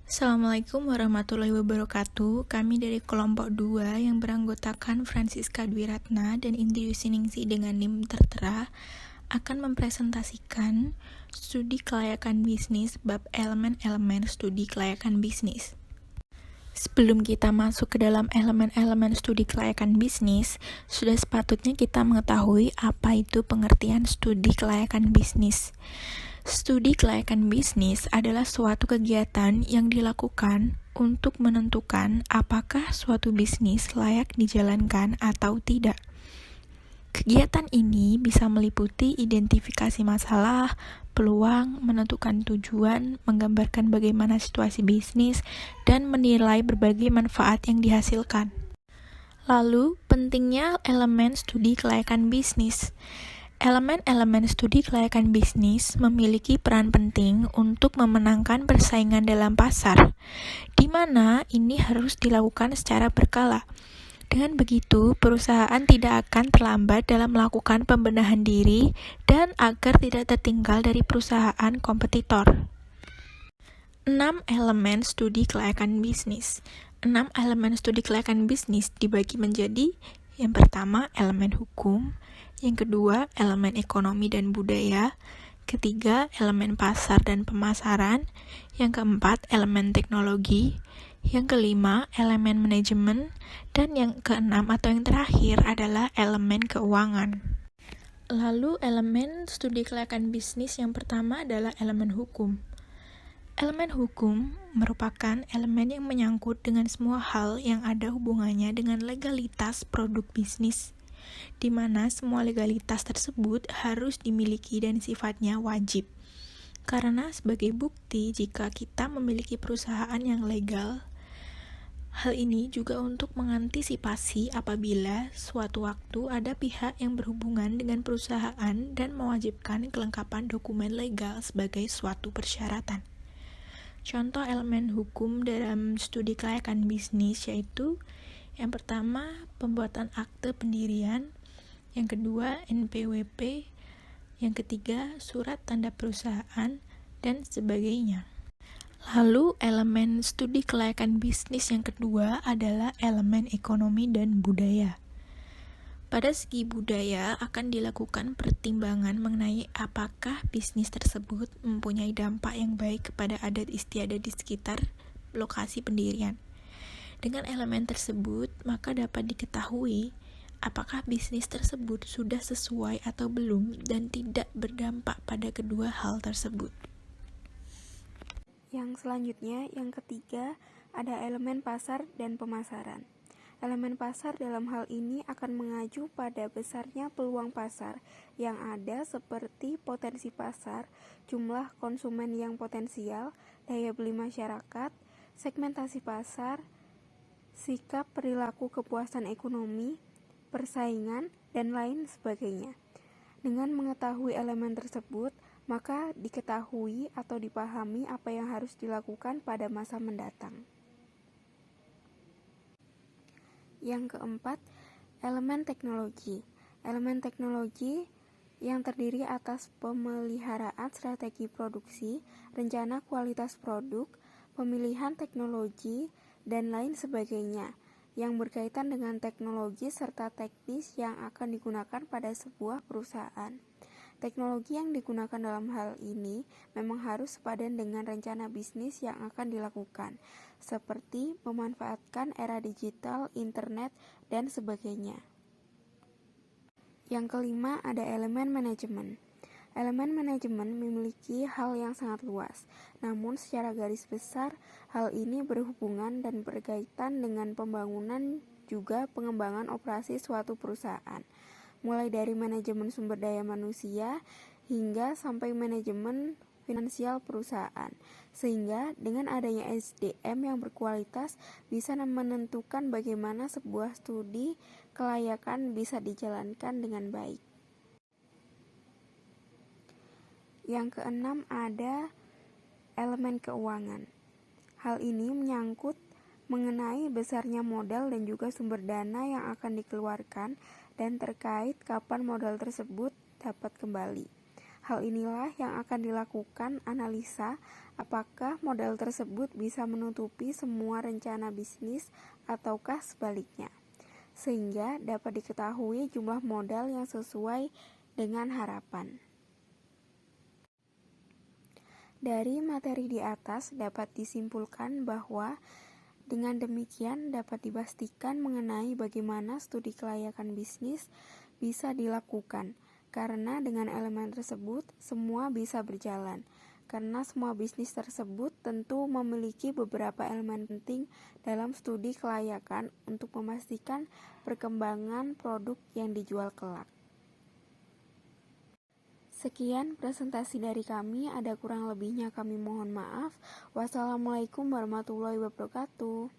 Assalamualaikum warahmatullahi wabarakatuh. Kami dari kelompok 2 yang beranggotakan Francisca Dwi Ratna dan Indri Yusiningsih dengan NIM tertera akan mempresentasikan studi kelayakan bisnis bab elemen-elemen studi kelayakan bisnis. Sebelum kita masuk ke dalam elemen-elemen studi kelayakan bisnis, sudah sepatutnya kita mengetahui apa itu pengertian studi kelayakan bisnis. Studi kelayakan bisnis adalah suatu kegiatan yang dilakukan untuk menentukan apakah suatu bisnis layak dijalankan atau tidak. Kegiatan ini bisa meliputi identifikasi masalah, peluang, menentukan tujuan, menggambarkan bagaimana situasi bisnis, dan menilai berbagai manfaat yang dihasilkan. Lalu, pentingnya elemen studi kelayakan bisnis. Elemen-elemen studi kelayakan bisnis memiliki peran penting untuk memenangkan persaingan dalam pasar, di mana ini harus dilakukan secara berkala. Dengan begitu, perusahaan tidak akan terlambat dalam melakukan pembenahan diri dan agar tidak tertinggal dari perusahaan kompetitor. 6 elemen studi kelayakan bisnis. 6 elemen studi kelayakan bisnis dibagi menjadi: yang pertama, elemen hukum; yang kedua, elemen ekonomi dan budaya; ketiga, elemen pasar dan pemasaran; yang keempat, elemen teknologi; yang kelima, elemen manajemen; dan yang keenam atau yang terakhir adalah elemen keuangan. Lalu elemen studi kelayakan bisnis yang pertama adalah elemen hukum. Elemen hukum merupakan elemen yang menyangkut dengan semua hal yang ada hubungannya dengan legalitas produk bisnis, di mana semua legalitas tersebut harus dimiliki dan sifatnya wajib. Karena sebagai bukti jika kita memiliki perusahaan yang legal, hal ini juga untuk mengantisipasi apabila suatu waktu ada pihak yang berhubungan dengan perusahaan dan mewajibkan kelengkapan dokumen legal sebagai suatu persyaratan. Contoh elemen hukum dalam studi kelayakan bisnis yaitu: yang pertama, pembuatan akte pendirian; yang kedua, NPWP; yang ketiga, surat tanda perusahaan, dan sebagainya. Lalu, elemen studi kelayakan bisnis yang kedua adalah elemen ekonomi dan budaya. Pada segi budaya akan dilakukan pertimbangan mengenai apakah bisnis tersebut mempunyai dampak yang baik kepada adat istiadat di sekitar lokasi pendirian. Dengan elemen tersebut, maka dapat diketahui apakah bisnis tersebut sudah sesuai atau belum dan tidak berdampak pada kedua hal tersebut. Yang selanjutnya, yang ketiga, ada elemen pasar dan pemasaran. Elemen pasar dalam hal ini akan mengacu pada besarnya peluang pasar yang ada seperti potensi pasar, jumlah konsumen yang potensial, daya beli masyarakat, segmentasi pasar, sikap perilaku kepuasan ekonomi, persaingan, dan lain sebagainya. Dengan mengetahui elemen tersebut, maka diketahui atau dipahami apa yang harus dilakukan pada masa mendatang. Yang keempat, elemen teknologi. Elemen teknologi yang terdiri atas pemeliharaan strategi produksi, rencana kualitas produk, pemilihan teknologi, dan lain sebagainya, yang berkaitan dengan teknologi serta teknis yang akan digunakan pada sebuah perusahaan. Teknologi yang digunakan dalam hal ini memang harus sepadan dengan rencana bisnis yang akan dilakukan, seperti memanfaatkan era digital, internet, dan sebagainya. Yang kelima, ada elemen manajemen. Elemen manajemen memiliki hal yang sangat luas, namun secara garis besar, hal ini berhubungan dan berkaitan dengan pembangunan juga pengembangan operasi suatu perusahaan, mulai dari manajemen sumber daya manusia hingga sampai manajemen finansial perusahaan, sehingga dengan adanya SDM yang berkualitas bisa menentukan bagaimana sebuah studi kelayakan bisa dijalankan dengan baik. Yang keenam, ada elemen keuangan. Hal ini menyangkut mengenai besarnya modal dan juga sumber dana yang akan dikeluarkan dan terkait kapan modal tersebut dapat kembali. Hal inilah yang akan dilakukan analisa apakah model tersebut bisa menutupi semua rencana bisnis ataukah sebaliknya, sehingga dapat diketahui jumlah modal yang sesuai dengan harapan. Dari materi di atas dapat disimpulkan bahwa dengan demikian dapat dipastikan mengenai bagaimana studi kelayakan bisnis bisa dilakukan, karena dengan elemen tersebut semua bisa berjalan. Karena semua bisnis tersebut tentu memiliki beberapa elemen penting dalam studi kelayakan untuk memastikan perkembangan produk yang dijual kelak. Sekian presentasi dari kami, ada kurang lebihnya kami mohon maaf. Wassalamualaikum warahmatullahi wabarakatuh.